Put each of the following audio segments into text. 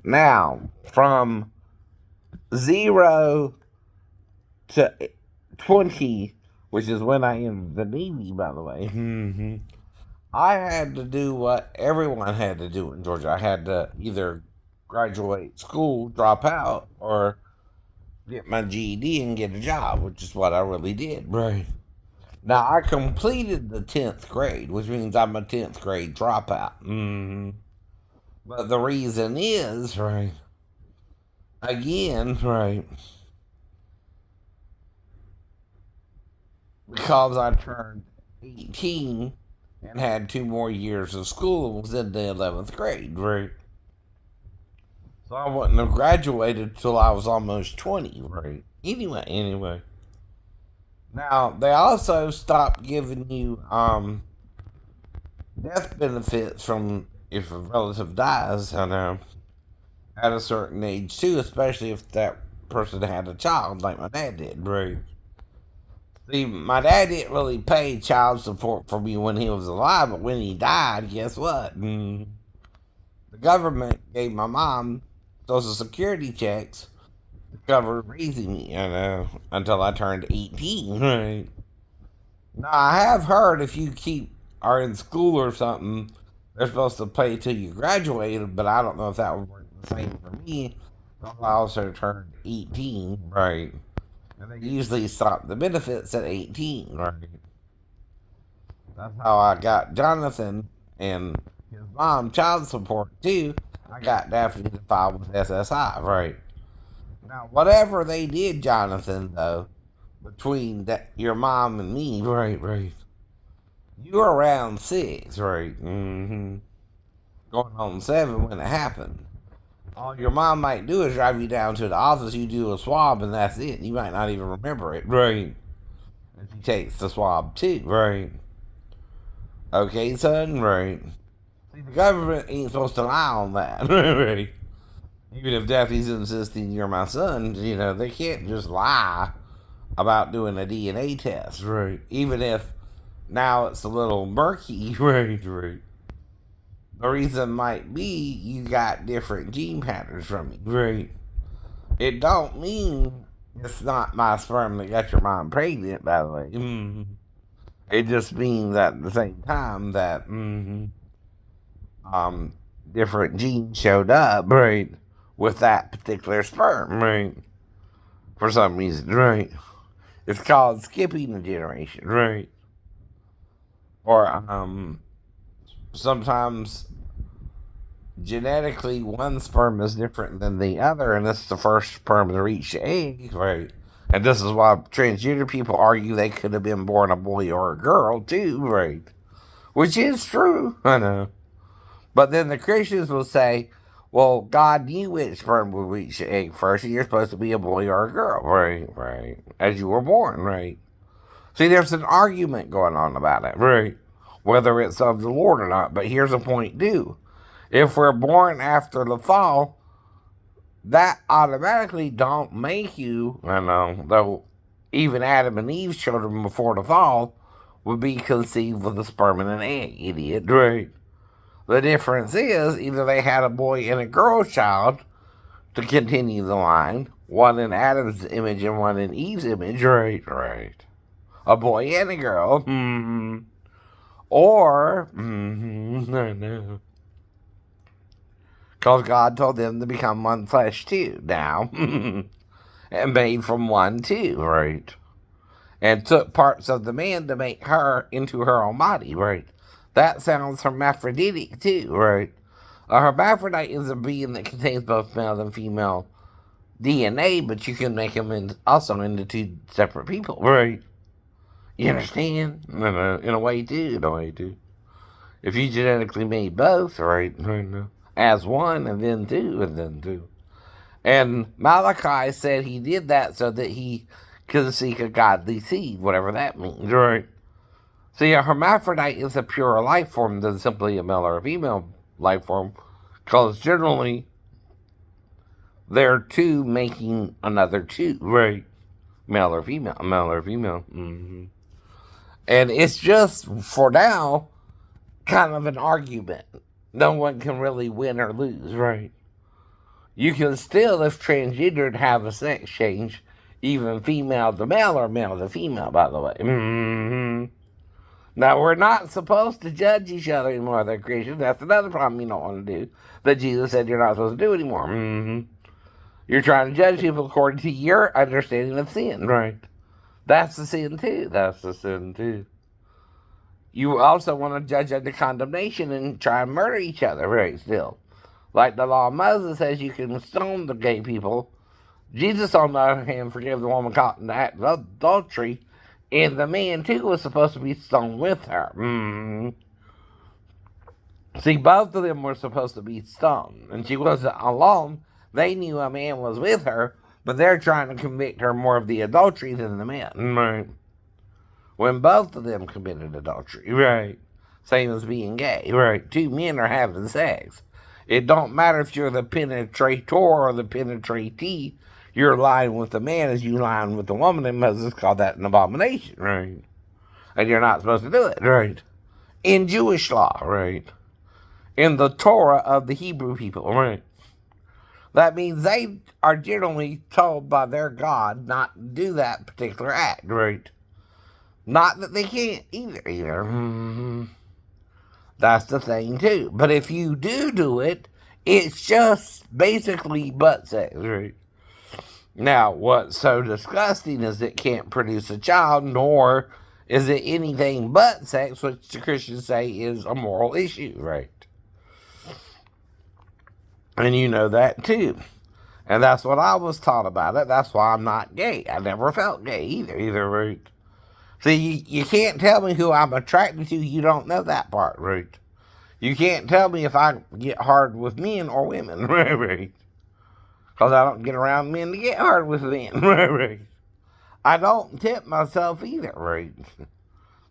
Now, from 0 to 20, which is when I entered the Navy, by the way, I had to do what everyone had to do in Georgia. I had to either graduate school, drop out, or get my GED and get a job, which is what I really did. Right. Now, I completed the 10th grade, which means I'm a 10th grade dropout. But the reason is, right, again, right, because I turned 18 and had 2 more years of school and was in the 11th grade, right? So I wouldn't have graduated till I was almost 20, right? Anyway. Now, they also stopped giving you death benefits from if a relative dies, I know, at a certain age too, especially if that person had a child like my dad did, right? See, my dad didn't really pay child support for me when he was alive, but when he died, guess what? The government gave my mom Social Security checks to cover raising me, until I turned 18. Right. Now, I have heard if you are in school or something, they're supposed to pay till you graduated, but I don't know if that would work the same for me. I also turned 18, right? And they usually stop the benefits at 18, right? That's how I got Jonathan and his mom child support too. I got Daphne to file with SSI, right? Now, whatever they did, Jonathan, though, between your mom and me, right. You were around 6, right? Going on 7 when it happened. All your mom might do is drive you down to the office, you do a swab, and that's it. You might not even remember it, right? And she takes the swab too, right? Okay, son, right? See, the government ain't supposed to lie on that, right? Even if Daffy's insisting you're my son, they can't just lie about doing a DNA test, right? Even if now it's a little murky, right. The reason might be you got different gene patterns from me, right? It don't mean it's not my sperm that got your mom pregnant, by the way. It just means at the same time that um, different genes showed up, right, with that particular sperm, right, for some reason, right. It's called skipping a generation, right, or sometimes genetically one sperm is different than the other, and it's the first sperm to reach the egg, right. And this is why transgender people argue they could have been born a boy or a girl too, right? Which is true, I know. But then the Christians will say, well, God knew which sperm would reach the egg first, and you're supposed to be a boy or a girl, right, as you were born, right. See, there's an argument going on about it, right, whether it's of the Lord or not. But here's the point, too. If we're born after the fall, that automatically don't make you, though even Adam and Eve's children before the fall would be conceived with a sperm and an egg, idiot, right. The difference is either they had a boy and a girl child to continue the line, one in Adam's image and one in Eve's image, right. A boy and a girl, or, no, because God told them to become one flesh too, now, and made from one too, right. And took parts of the man to make her into her own body, right. That sounds hermaphroditic too, right. A hermaphrodite is a being that contains both male and female DNA, but you can make them also into two separate people, right? You understand? In a way, too. In a way, too. If you genetically made both, right? As one, and then two, and then two. And Malachi said he did that so that he could seek a godly seed, whatever that means, right? See, a hermaphrodite is a purer life form than simply a male or a female life form, because generally they're two making another two, right? Male or female, male or female. And it's just, for now, kind of an argument. No one can really win or lose, right? You can still, if transgendered, have a sex change, even female to male or male to female, by the way. Now, we're not supposed to judge each other anymore, they're Christians. That's another problem you don't want to do, that Jesus said you're not supposed to do anymore. You're trying to judge people according to your understanding of sin, right? That's the sin, too. That's the sin, too. You also want to judge under condemnation and try and murder each other, right, still. Like the law of Moses says you can stone the gay people. Jesus, on the other hand, forgave the woman caught in the act of adultery, and the man, too, was supposed to be stoned with her. See, both of them were supposed to be stoned, and she wasn't alone. They knew a man was with her, but they're trying to convict her more of the adultery than the man. Right. When both of them committed adultery. Right. Same as being gay. Right. Two men are having sex. It don't matter if you're the penetrator or the penetratee. You're lying with the man as you lying with the woman, and Moses called that an abomination. Right. And you're not supposed to do it. Right. In Jewish law. Right. In the Torah of the Hebrew people. Right. That means they are generally told by their God not to do that particular act. Right. Not that they can't either. That's the thing, too. But if you do it, it's just basically butt sex, right? Now, what's so disgusting is it can't produce a child, nor is it anything but sex, which the Christians say is a moral issue, right? And you know that, too. And that's what I was taught about it. That's why I'm not gay. I never felt gay either, right? See, you can't tell me who I'm attracted to. You don't know that part, right? You can't tell me if I get hard with men or women, right? Because I don't get around men to get hard with men, right? I don't tempt myself either, right?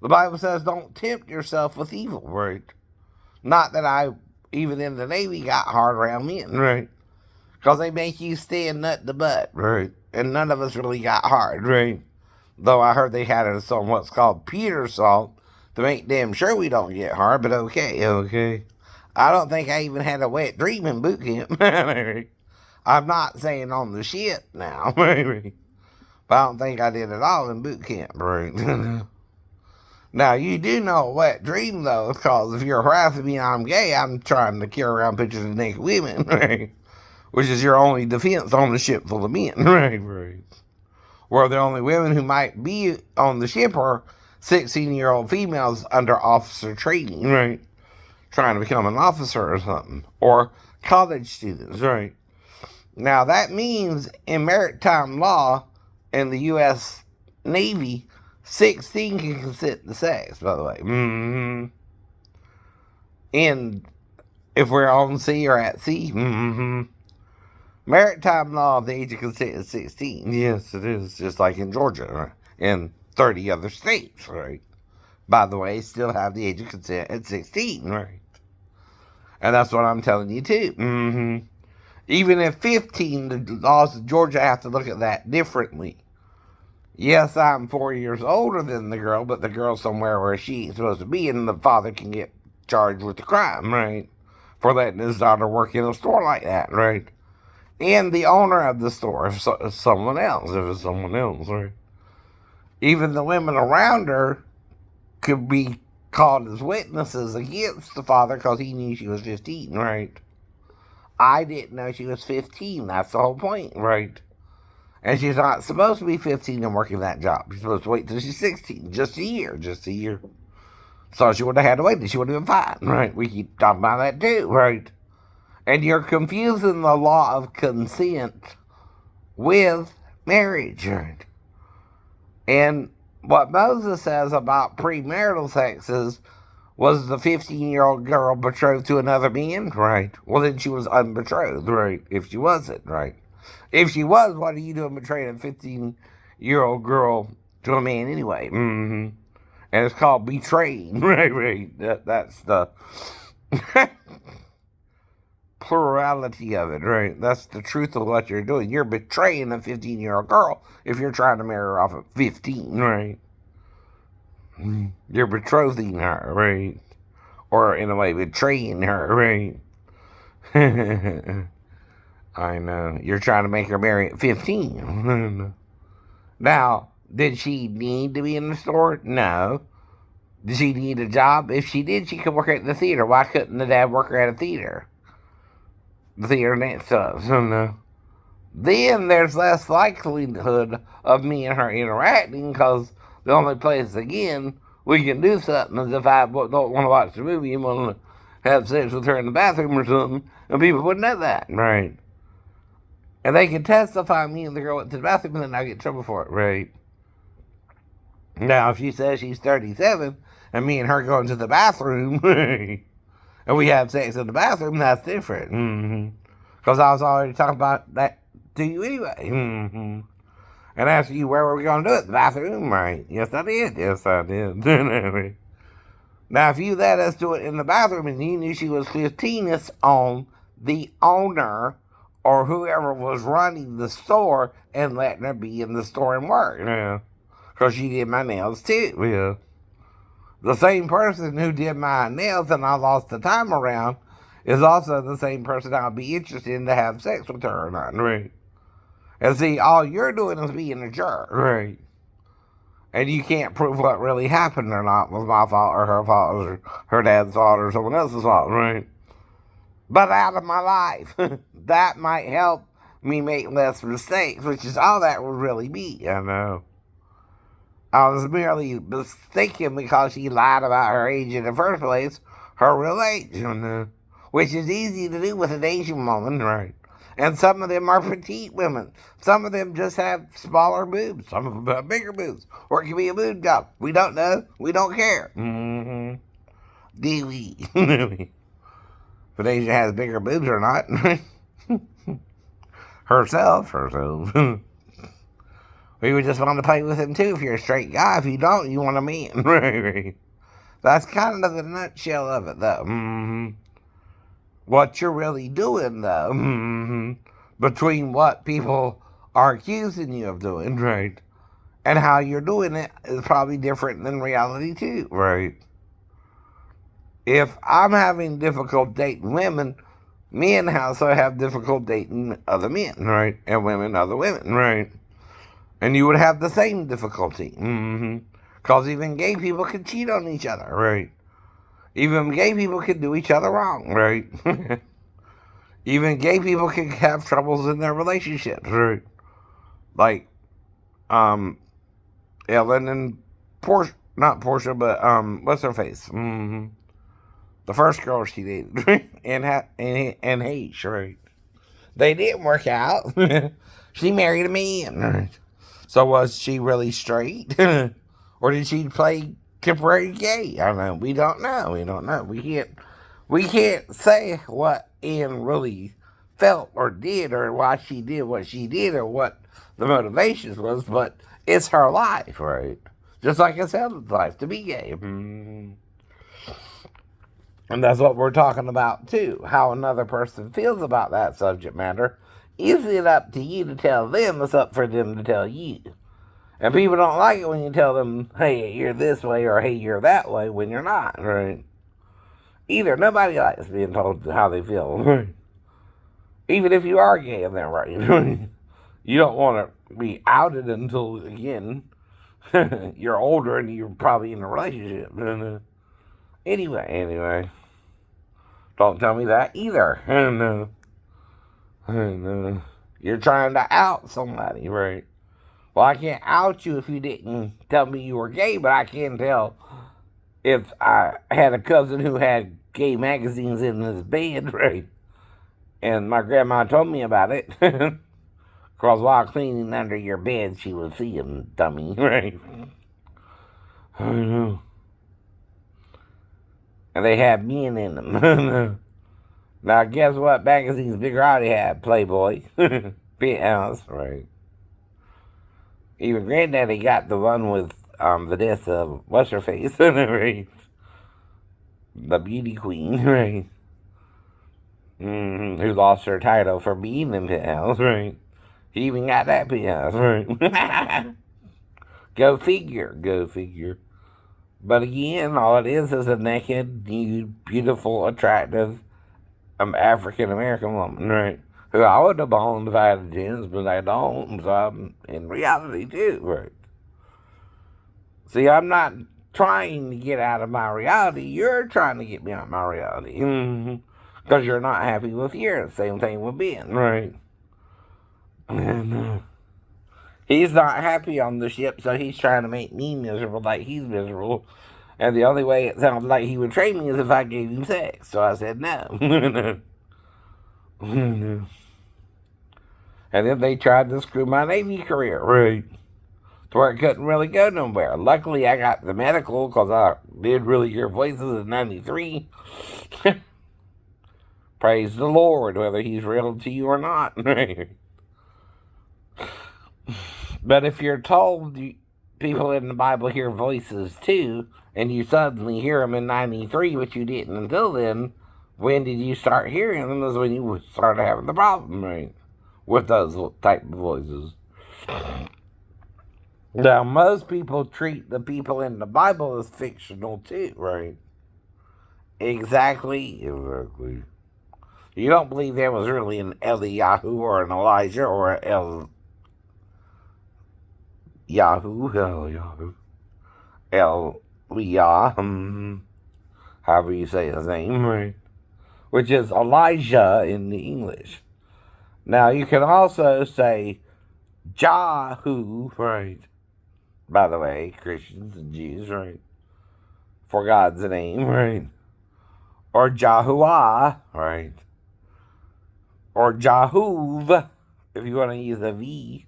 The Bible says don't tempt yourself with evil, right? Not that I, even in the Navy, got hard around men, right? Because they make you stand nut to butt, right? And none of us really got hard, right? Though I heard they had us on what's called Peter salt to make damn sure we don't get hard, but okay. I don't think I even had a wet dream in boot camp. I'm not saying on the ship now, but I don't think I did it all in boot camp, right? Now, you do know a wet dream, though, because if you're harassing me and I'm gay, I'm trying to carry around pictures of naked women, right? Which is your only defense on the ship full of men, right? Where the only women who might be on the ship are 16-year-old females under officer training, right? Trying to become an officer or something. Or college students, right? Now, that means in maritime law in the U.S. Navy, 16 can consent to sex, by the way. And if we're on sea or at sea, maritime law, the age of consent is 16. Yes, it is. Just like in Georgia, right? And 30 other states, right? By the way, still have the age of consent at 16, right? And that's what I'm telling you, too. Even at 15, the laws of Georgia have to look at that differently. Yes, I'm 4 years older than the girl, but the girl's somewhere where she ain't supposed to be, and the father can get charged with the crime, right? For letting his daughter work in a store like that, right? And the owner of the store, if it's someone else, right? Even the women around her could be called as witnesses against the father because he knew she was 15, right? I didn't know she was 15. That's the whole point, right? And she's not supposed to be 15 and working that job. She's supposed to wait till she's 16. Just a year. So she wouldn't have had to wait. She would have been fine, right? We keep talking about that too, right? And you're confusing the law of consent with marriage, right? And what Moses says about premarital sex is, was the 15-year-old girl betrothed to another man? Right. Well, then she was unbetrothed, right? If she wasn't, right? If she was, what are you doing betraying a 15-year-old girl to a man anyway? And it's called betraying, right? That's the plurality of it, right? That's the truth of what you're doing. You're betraying a 15-year-old girl if you're trying to marry her off at 15, right? You're betrothing her, right? Or in a way, betraying her, right? I know. You're trying to make her marry at 15. Now, did she need to be in the store? No. Did she need a job? If she did, she could work at the theater. Why couldn't the dad work her at a theater? The theater next to us. No. Then there's less likelihood of me and her interacting because the only place, again, we can do something is if I don't want to watch the movie and want to have sex with her in the bathroom or something, and people wouldn't know that. Right. And they can testify me and the girl went to the bathroom and then I get in trouble for it. Right. Now, if she says she's 37 and me and her go into the bathroom and we have sex in the bathroom, that's different. Because I was already talking about that to you anyway. And asked you where were we going to do it? The bathroom, right? Yes, I did. Yes, I did. Now, if you let us do it in the bathroom and you knew she was 15, it's on the owner or whoever was running the store and letting her be in the store and work. Yeah. Because she did my nails too. Yeah. The same person who did my nails and I lost the time around is also the same person I'll be interested in to have sex with her or not. Right. And see, all you're doing is being a jerk. Right. And you can't prove what really happened or not was my fault or her fault or her dad's fault or someone else's fault. Right. But out of my life, that might help me make less mistakes, which is all that would really be. I know. I was merely mistaken because she lied about her age in the first place, her real age, which is easy to do with an Asian woman, right? And some of them are petite women. Some of them just have smaller boobs. Some of them have bigger boobs. Or it could be a boob job. We don't know. We don't care. Do we? If Asia has bigger boobs or not. herself. We would just want to play with him too if you're a straight guy. If you don't, you want a man. Right. That's kind of the nutshell of it, though. What you're really doing, though, between what people are accusing you of doing, right, and how you're doing it is probably different than reality, too, right? If I'm having difficult dating women, men also have difficult dating other men, right, and women other women, right? And you would have the same difficulty. Because even gay people can cheat on each other, right? Even gay people can do each other wrong, right? Even gay people can have troubles in their relationships, right? Like, Ellen and Portia, not Portia, but, what's her face? The first girl she dated, and H, right? They didn't work out. She married a man, right? So was she really straight? Or did she play temporary gay? I don't know. We don't know. We can't say what Anne really felt or did or why she did what she did or what the motivations was, but it's her life, right? Just like it's Helen's life to be gay. And that's what we're talking about too. How another person feels about that subject matter. Is it up to you to tell them? It's up for them to tell you. And people don't like it when you tell them, hey, you're this way or hey, you're that way when you're not, right? Either. Nobody likes being told how they feel, right? Even if you are gay and they're right. You don't want to be outed until, again, you're older and you're probably in a relationship. Anyway. Don't tell me that either. You're trying to out somebody, right? Well, I can't out you if you didn't tell me you were gay, but I can tell if I had a cousin who had gay magazines in his bed, right? And my grandma told me about it. Because while cleaning under your bed, she was seeing, dummy, right? I know. And they had men in them. Now, guess what magazines Big Roddy had? Playboy. Penthouse, right? Even Granddaddy got the one with the death of what's her face, right? The beauty queen, right? Who lost her title for being in Penthouse, right? He even got that Penthouse, right? Go figure. But again, all it is a naked, nude, beautiful, attractive African American woman, right? who I would have owned if I had a chance, but I don't. So I'm in reality too, right? See, I'm not trying to get out of my reality. You're trying to get me out of my reality. Because you're not happy with yours. Same thing with Ben, right? And he's not happy on the ship, so he's trying to make me miserable like he's miserable. And the only way it sounded like he would trade me is if I gave him sex. So I said no. And then they tried to screw my Navy career, right? To where it couldn't really go nowhere. Luckily, I got the medical because I did really hear voices in '93. Praise the Lord, whether he's real to you or not. But if you're told people in the Bible hear voices too, and you suddenly hear them in '93, but you didn't until then, when did you start hearing them? Is when you started having the problem, right? With those type of voices. Now, most people treat the people in the Bible as fictional too, right? Exactly. You don't believe there was really an Eliyahu or an Elijah or an Eliah, however you say his name, right? Which is Elijah in the English. Now, you can also say Jahu, right? By the way, Christians and Jews, right? For God's name, right? Or Jahuah, right? Or Jahuv, if you want to use a V.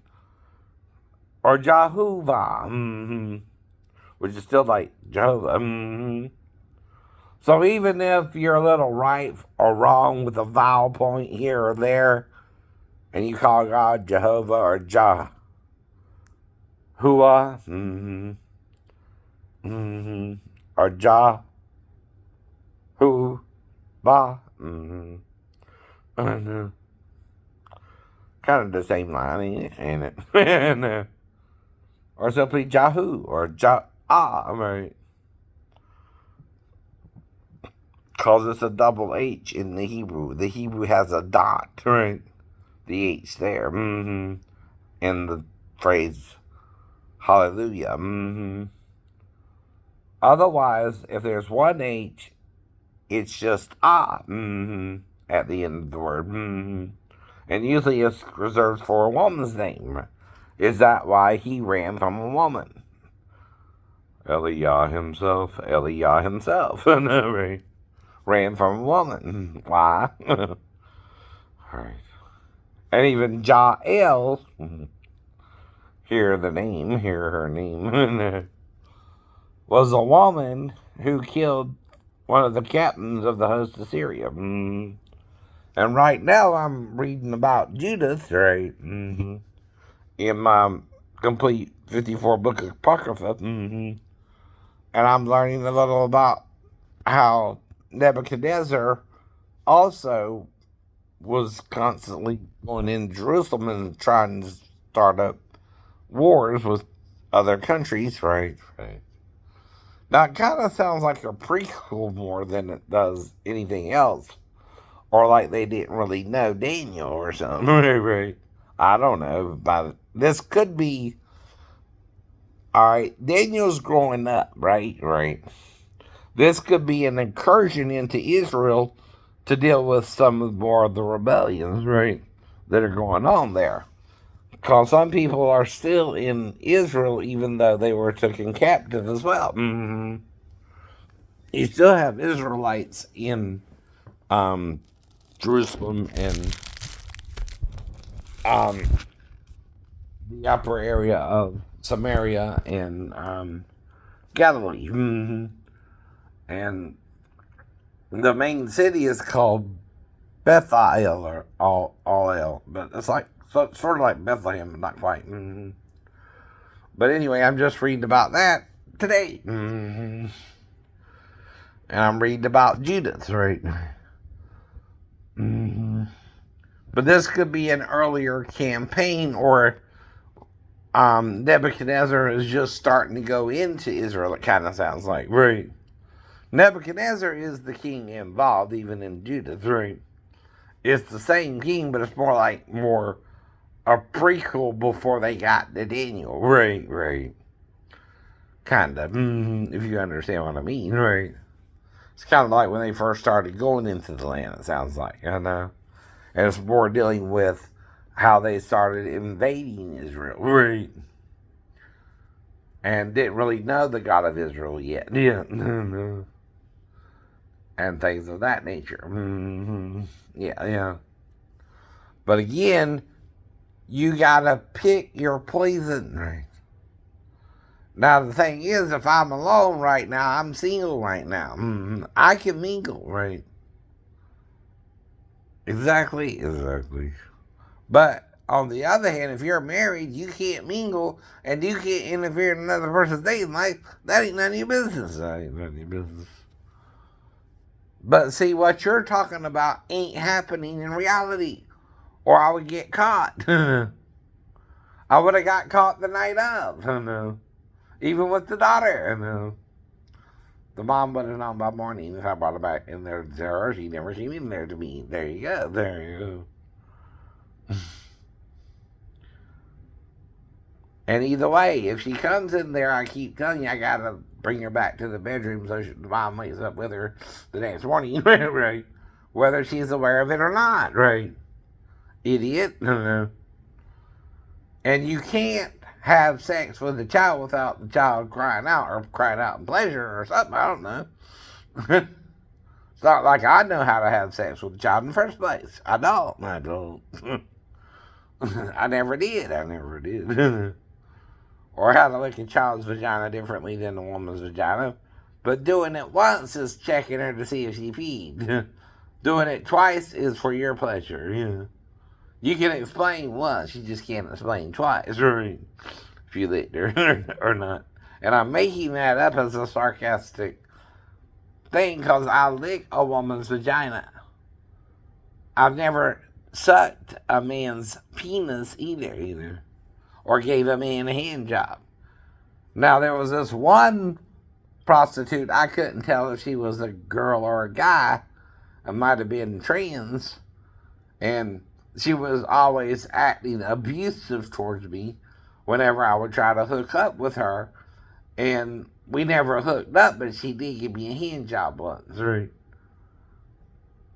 Or Jehovah, which is still like Jehovah. So even if you're a little right or wrong with a vowel point here or there, and you call God Jehovah or Jahuah, or Jahuva, kind of the same line, ain't it? Or simply Jahu or right? Because it's a double H in the Hebrew. The Hebrew has a dot, right? The H there, in the phrase hallelujah, Otherwise, if there's one H, it's just at the end of the word, And usually it's reserved for a woman's name. Is that why he ran from a woman? Eliah himself, right? Ran from a woman. Why? Right. And even Jael, hear her name, was a woman who killed one of the captains of the host of Syria. And right now I'm reading about Judith, right? In my complete 54 book Apocrypha. And I'm learning a little about how Nebuchadnezzar also was constantly going in Jerusalem and trying to start up wars with other countries, right? Now, it kind of sounds like a prequel more than it does anything else. Or like they didn't really know Daniel or something, right? I don't know. But this could be, all right, Daniel's growing up, right? This could be an incursion into Israel to deal with some more of the rebellions, right, that are going on there. Because some people are still in Israel, even though they were taken captive as well. You still have Israelites in Jerusalem and the upper area of Samaria and Galilee. And the main city is called Bethel or Al, but it's like sort of like Bethlehem, but not quite. But anyway, I'm just reading about that today, and I'm reading about Judith, right? But this could be an earlier campaign, or Nebuchadnezzar is just starting to go into Israel. It kind of sounds like, right? Nebuchadnezzar is the king involved, even in Judith, right? It's the same king, but it's more a prequel before they got to Daniel. Right, right. Kinda. If you understand what I mean, right. It's kind of like when they first started going into the land, it sounds like, I know. And it's more dealing with how they started invading Israel, right? And didn't really know the God of Israel yet. Yeah, and things of that nature. Yeah, yeah. But again, you gotta pick your poison, right? Now the thing is, if I'm alone right now, I'm single right now. I can mingle, right? Exactly. But on the other hand, if you're married, you can't mingle and you can't interfere in another person's dating life. That ain't none of your business. That ain't none of your business. But see, what you're talking about ain't happening in reality, or I would get caught. I would have got caught the night of. Even with the daughter. The mom would have known by morning if I brought her back in there to her. She never came in there to me. There you go. There you go. And either way, if she comes in there, I keep telling you, I gotta bring her back to the bedroom so the mom wakes up with her the next morning, right? Whether she's aware of it or not, right? Idiot. And you can't have sex with the child without the child crying out or crying out in pleasure or something. I don't know. It's not like I know how to have sex with a child in the first place. I don't. I never did. Or how to look at a child's vagina differently than a woman's vagina. But doing it once is checking her to see if she peed. Doing it twice is for your pleasure. You can explain once, you just can't explain twice, right? If you licked her or not. And I'm making that up as a sarcastic thing because I lick a woman's vagina. I've never sucked a man's penis either. Or gave a man a hand job. Now, there was this one prostitute, I couldn't tell if she was a girl or a guy. It might have been trans. And she was always acting abusive towards me whenever I would try to hook up with her. And we never hooked up, but she did give me a hand job once. Right.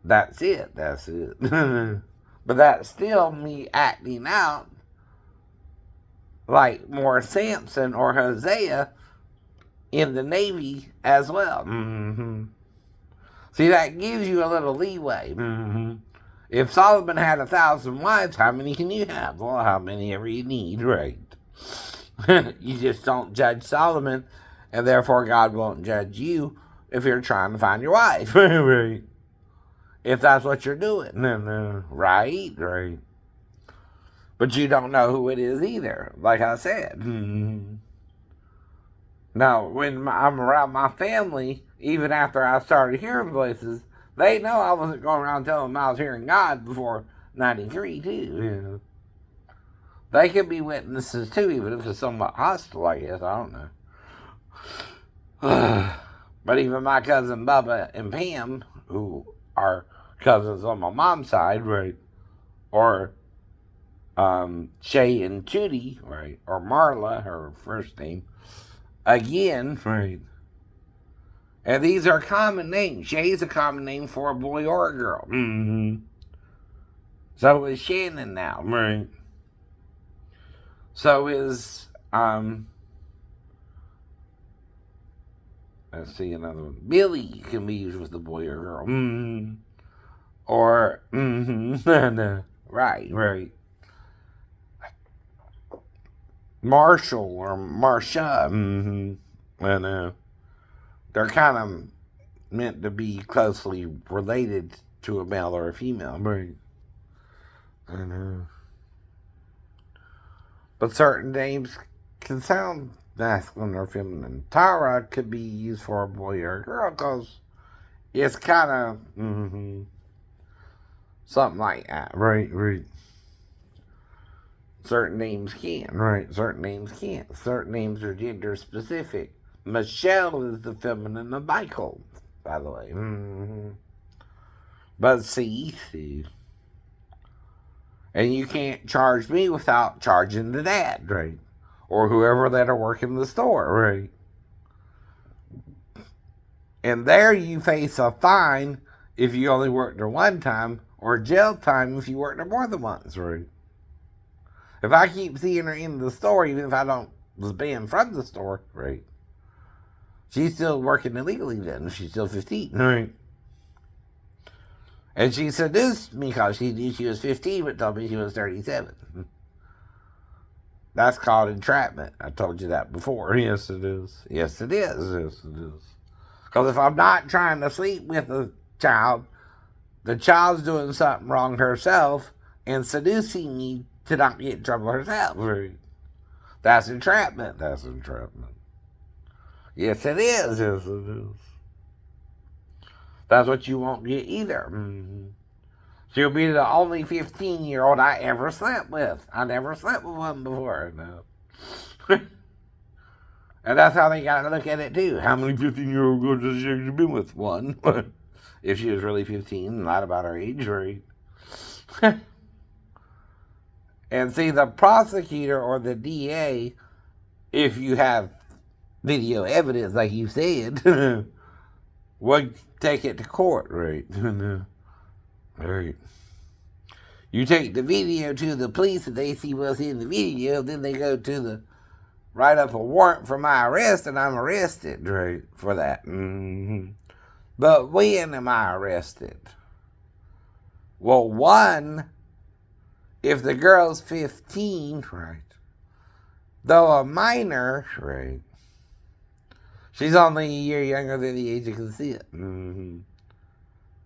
That's it. But that's still me acting out like more Samson or Hosea in the Navy as well. See, that gives you a little leeway. If Solomon had 1,000 wives, how many can you have? Well, how many ever you need, right? You just don't judge Solomon, and therefore God won't judge you if you're trying to find your wife, right? If that's what you're doing, right. But you don't know who it is either, like I said. Now, when I'm around my family, even after I started hearing voices, they know I wasn't going around telling them I was hearing God before 93, too. They could be witnesses, too, even if it's somewhat hostile, I guess. I don't know. But even my cousin Bubba and Pam, who are cousins on my mom's side, right, or Shay and Tootie, right, or Marla, her first name, again, right. And these are common names. Shay's a common name for a boy or a girl. So is Shannon now, right? So is let's see another one. Billy can be used with a boy or girl. Or no. Right. Marshall or Marsha. I know. They're kind of meant to be closely related to a male or a female, right? I know. But certain names can sound masculine or feminine. Tara could be used for a boy or a girl because it's kind of something like that, right? Certain names can, right? Certain names can't. Certain names are gender specific. Michelle is the feminine of Michael, by the way. But see. And you can't charge me without charging the dad, right? Or whoever that are working the store, right? And there you face a fine if you only worked there one time, or jail time if you worked there more than once, right? If I keep seeing her in the store, even if I don't was banned from the store, right? She's still working illegally then. She's still 15, right? And she seduced me because she knew she was 15, but told me she was 37. That's called entrapment. I told you that before. Yes, it is. Yes, it is. Yes, it is. Because if I'm not trying to sleep with the child's doing something wrong herself and seducing me to not get in trouble herself. Right? That's entrapment. That's entrapment. Yes, it is. Yes, it is. That's what you won't get either. Mm-hmm. She'll be the only 15-year-old I ever slept with. I never slept with one before. No. And that's how they got to look at it, too. How many 15-year-old girls has she actually been with? One. If she was really 15 and lied about her age, right? And see, the prosecutor or the DA, if you have video evidence, like you said, would take it to court, right? Right. You take the video to the police and they see what's in the video, then they go to the write up a warrant for my arrest, and I'm arrested, right, for that. Mm-hmm. But when am I arrested? Well, one, if the girl's 15, right, though a minor, right, she's only a year younger than the age of consent. Mm-hmm.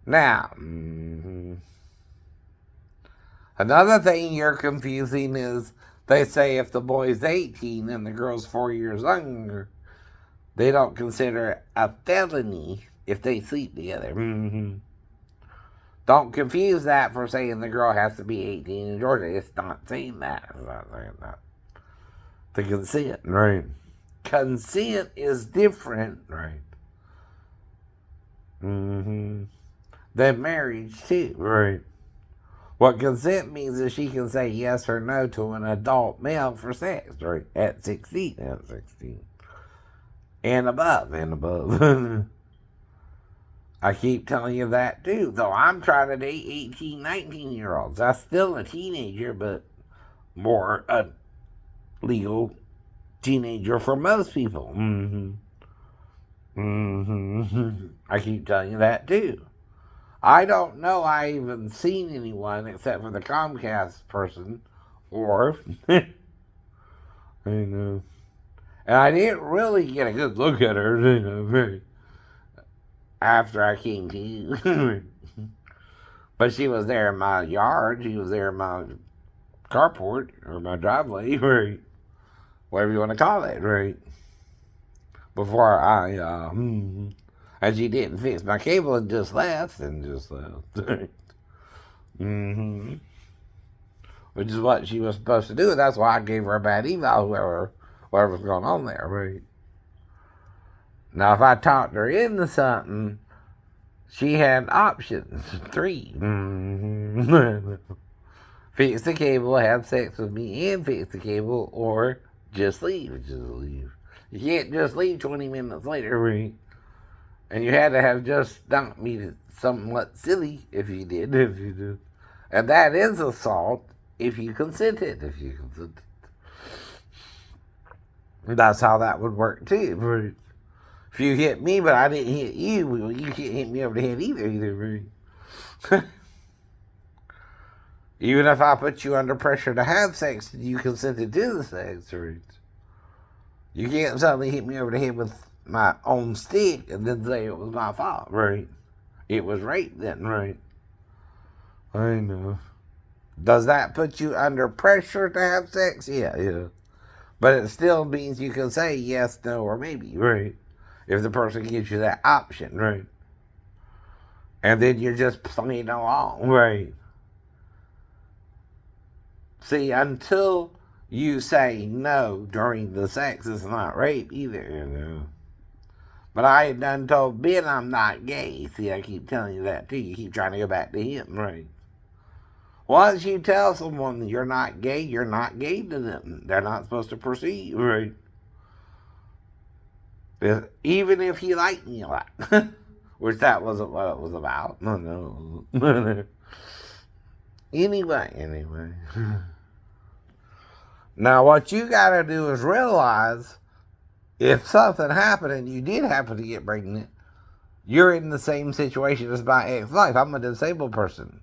Now, another thing you're confusing is they say if the boy's 18 and the girl's 4 years younger, they don't consider it a felony if they sleep together. Mm-hmm. Don't confuse that for saying the girl has to be 18 in Georgia. It's not saying that. It's not saying that. The consent, right? Consent is different, right? Mm-hmm. Than marriage, too, right? What consent means is she can say yes or no to an adult male for sex, right? At 16. At 16. And above. And above. I keep telling you that, too. Though I'm trying to date 18, 19-year-olds. I'm still a teenager, but more a legal teenager for most people. Mm-hmm. Mm-hmm. I keep telling you that, too. I don't know I even seen anyone except for the Comcast person, or I know, and I didn't really get a good look at her, after I came to you. But she was there in my yard. She was there in my carport or my driveway, right? Whatever you want to call it, right? Before I and she didn't fix my cable and just left. Mm-hmm. Which is what she was supposed to do. That's why I gave her a bad eval, whatever's going on there, right? Now, if I talked her into something, she had options. 3. Mm-hmm. Fix the cable, have sex with me, and fix the cable, or just leave. Just leave. You can't just leave 20 minutes later, right? And you had to have just dumped me somewhat silly if you did. And that is assault if you consented. That's how that would work too. Right? If you hit me but I didn't hit you, well, you can't hit me over the head either. Right? Even if I put you under pressure to have sex, you consented to the sex. Right? You can't suddenly hit me over the head with my own stick and then say it was my fault, right? It was rape then, right? I know. Does that put you under pressure to have sex? Yeah. But it still means you can say yes, no, or maybe, right? If the person gives you that option, right? And then you're just playing along, right? See, until you say no during the sex, it's not rape either, But I had done told Ben I'm not gay. See, I keep telling you that too. You keep trying to go back to him, right? Once you tell someone you're not gay, you're not gay to them. They're not supposed to proceed, right? Even if he liked me a lot. Which that wasn't what it was about. No. Anyway. Now, what you gotta do is realize if something happened and you did happen to get pregnant, you're in the same situation as my ex-wife. I'm a disabled person.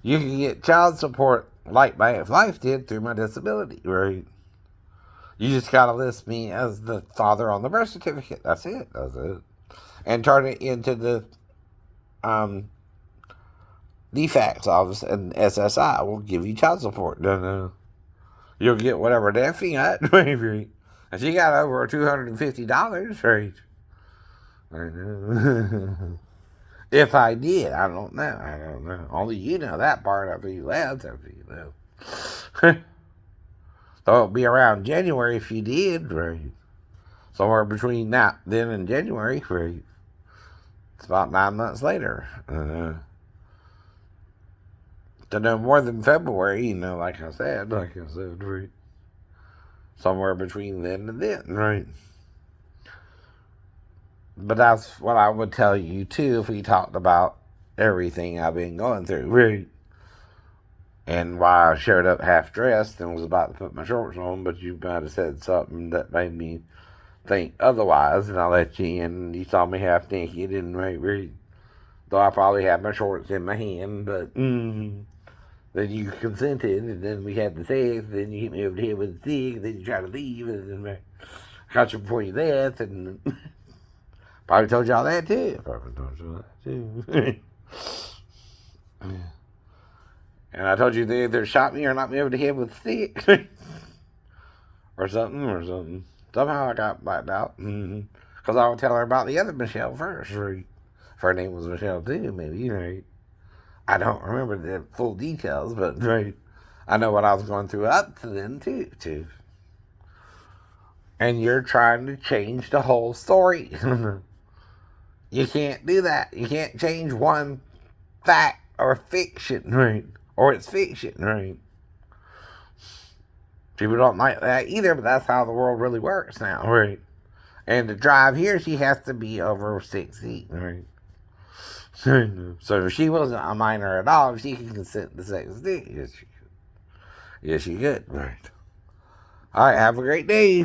You can get child support like my ex-wife did through my disability, right? You just gotta list me as the father on the birth certificate. That's it. And turn it into the DFACS office, and SSI will give you child support. No. You'll get whatever that fee got. If you got over $250, right? I know. If I did, I don't know. Only you know that part after you left, so it'll be around January if you did, right? Somewhere between then and January, right? It's about 9 months later. To no more than February, like I said, right? Somewhere between then and then, right? But that's what I would tell you, too, if we talked about everything I've been going through, right? And why I showed up half-dressed and was about to put my shorts on, but you might have said something that made me think otherwise, and I let you in, and you saw me half-naked, and right, though I probably had my shorts in my hand, but then you consented, and then we had the sex, then you hit me over the head with the stick, then you tried to leave, and then I caught you before you left, and probably told y'all that too. And I told you they either shot me or knocked me over the head with a stick. or something. Somehow I got blacked out. Because I would tell her about the other Michelle first. Right? If her name was Michelle too, maybe, right? I don't remember the full details, but right, I know what I was going through up to then too. And you're trying to change the whole story. You can't do that. You can't change one fact or fiction, right? Or it's fiction, right? People don't like that either, but that's how the world really works now, right? And to drive here, she has to be over 6 feet, right? So if she wasn't a minor at all, she could consent to sex. Yes, she could. Right. All right, have a great day.